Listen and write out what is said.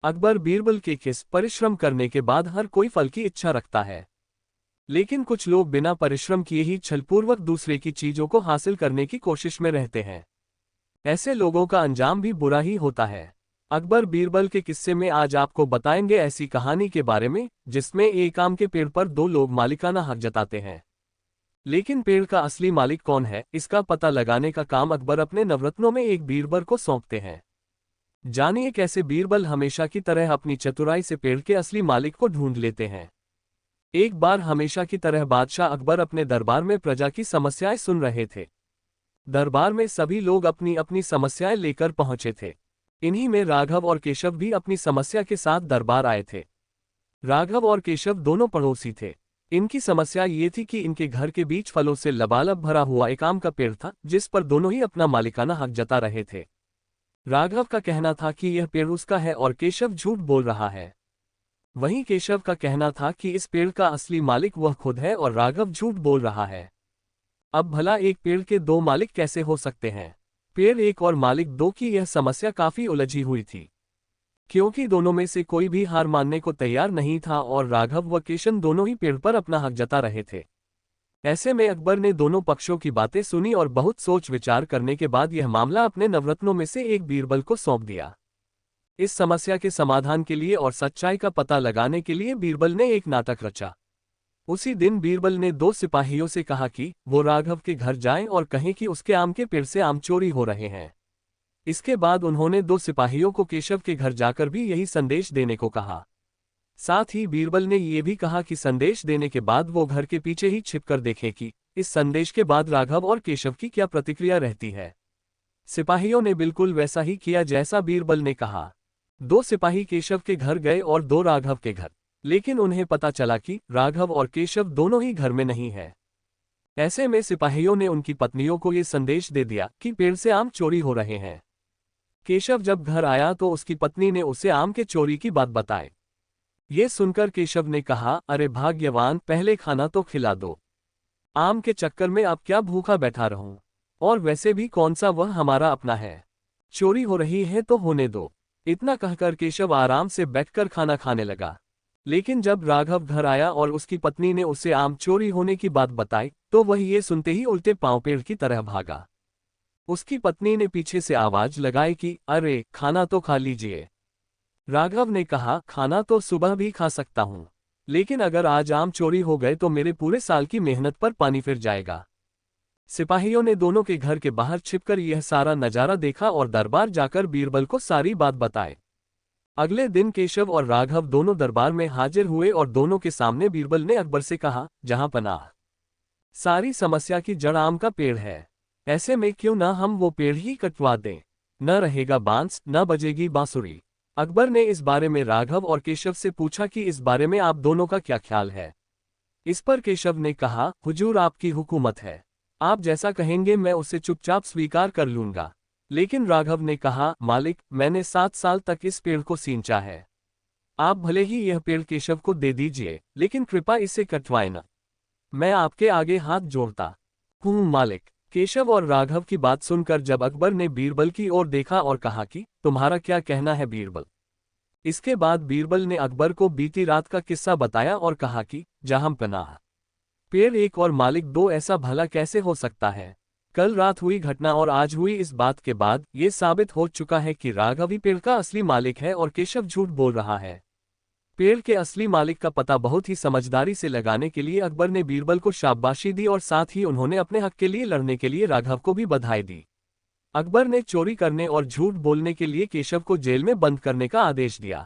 अकबर बीरबल के किस परिश्रम करने के बाद हर कोई फल की इच्छा रखता है, लेकिन कुछ लोग बिना परिश्रम किए ही छलपूर्वक दूसरे की चीजों को हासिल करने की कोशिश में रहते हैं। ऐसे लोगों का अंजाम भी बुरा ही होता है। अकबर बीरबल के किस्से में आज आपको बताएंगे ऐसी कहानी के बारे में जिसमें एक आम के पेड़ पर दो लोग मालिकाना हक जताते हैं, लेकिन पेड़ का असली मालिक कौन है, इसका पता लगाने का काम अकबर अपने नवरत्नों में एक बीरबल को सौंपते हैं। जानिए कैसे बीरबल हमेशा की तरह अपनी चतुराई से पेड़ के असली मालिक को ढूंढ लेते हैं। एक बार हमेशा की तरह बादशाह अकबर अपने दरबार में प्रजा की समस्याएं सुन रहे थे। दरबार में सभी लोग अपनी अपनी समस्याएं लेकर पहुंचे थे। इन्हीं में राघव और केशव भी अपनी समस्या के साथ दरबार आए थे। राघव और केशव दोनों पड़ोसी थे। इनकी समस्या ये थी कि इनके घर के बीच फलों से लबालब भरा हुआ एक आम का पेड़ था, जिस पर दोनों ही अपना मालिकाना हक जता रहे थे। राघव का कहना था कि यह पेड़ उसका है और केशव झूठ बोल रहा है। वहीं केशव का कहना था कि इस पेड़ का असली मालिक वह खुद है और राघव झूठ बोल रहा है। अब भला एक पेड़ के दो मालिक कैसे हो सकते हैं? पेड़ एक और मालिक दो की यह समस्या काफी उलझी हुई थी, क्योंकि दोनों में से कोई भी हार मानने को तैयार नहीं था और राघव व केशव दोनों ही पेड़ पर अपना हक जता रहे थे। ऐसे में अकबर ने दोनों पक्षों की बातें सुनी और बहुत सोच विचार करने के बाद यह मामला अपने नवरत्नों में से एक बीरबल को सौंप दिया। इस समस्या के समाधान के लिए और सच्चाई का पता लगाने के लिए बीरबल ने एक नाटक रचा। उसी दिन बीरबल ने दो सिपाहियों से कहा कि वो राघव के घर जाएं और कहें कि उसके आम के पेड़ से आम चोरी हो रहे हैं। इसके बाद उन्होंने दो सिपाहियों को केशव के घर जाकर भी यही संदेश देने को कहा। साथ ही बीरबल ने ये भी कहा कि संदेश देने के बाद वो घर के पीछे ही छिपकर देखें कि इस संदेश के बाद राघव और केशव की क्या प्रतिक्रिया रहती है। सिपाहियों ने बिल्कुल वैसा ही किया जैसा बीरबल ने कहा। दो सिपाही केशव के घर गए और दो राघव के घर, लेकिन उन्हें पता चला कि राघव और केशव दोनों ही घर में नहीं है। ऐसे में सिपाहियों ने उनकी पत्नियों को ये संदेश दे दिया कि पेड़ से आम चोरी हो रहे हैं। केशव जब घर आया तो उसकी पत्नी ने उसे आम के चोरी की बात बताई। ये सुनकर केशव ने कहा, अरे भाग्यवान, पहले खाना तो खिला दो। आम के चक्कर में अब क्या भूखा बैठा रहूं, और वैसे भी कौन सा वह हमारा अपना है। चोरी हो रही है तो होने दो। इतना कहकर केशव आराम से बैठकर खाना खाने लगा। लेकिन जब राघव घर आया और उसकी पत्नी ने उसे आम चोरी होने की बात बताई तो वह ये सुनते ही उल्टे पांव पेड़ की तरह भागा। उसकी पत्नी ने पीछे से आवाज लगाई कि अरे खाना तो खा लीजिए। राघव ने कहा, खाना तो सुबह भी खा सकता हूं, लेकिन अगर आज आम चोरी हो गए तो मेरे पूरे साल की मेहनत पर पानी फिर जाएगा। सिपाहियों ने दोनों के घर के बाहर छिपकर यह सारा नजारा देखा और दरबार जाकर बीरबल को सारी बात बताई। अगले दिन केशव और राघव दोनों दरबार में हाजिर हुए और दोनों के सामने बीरबल ने अकबर से कहा, जहां पनाह, सारी समस्या की जड़ आम का पेड़ है। ऐसे में क्यों ना हम वो पेड़ ही कटवा दें, न रहेगा बांस न बजेगी बांसुरी। अकबर ने इस बारे में राघव और केशव से पूछा कि इस बारे में आप दोनों का क्या ख्याल है। इस पर केशव ने कहा, हुजूर आपकी हुकूमत है, आप जैसा कहेंगे मैं उसे चुपचाप स्वीकार कर लूंगा। लेकिन राघव ने कहा, मालिक, मैंने 7 साल तक इस पेड़ को सींचा है। आप भले ही यह पेड़ केशव को दे दीजिए, लेकिन कृपया इसे कटवाएं न। मैं आपके आगे हाथ जोड़ता हूं मालिक। केशव और राघव की बात सुनकर जब अकबर ने बीरबल की ओर देखा और कहा कि तुम्हारा क्या कहना है बीरबल। इसके बाद बीरबल ने अकबर को बीती रात का किस्सा बताया और कहा कि जहां पनाह, पेड़ एक और मालिक दो, ऐसा भला कैसे हो सकता है। कल रात हुई घटना और आज हुई इस बात के बाद ये साबित हो चुका है कि राघव ही पेड़ का असली मालिक है और केशव झूठ बोल रहा है। पेड़ के असली मालिक का पता बहुत ही समझदारी से लगाने के लिए अकबर ने बीरबल को शाबाशी दी और साथ ही उन्होंने अपने हक के लिए लड़ने के लिए राघव को भी बधाई दी। अकबर ने चोरी करने और झूठ बोलने के लिए केशव को जेल में बंद करने का आदेश दिया।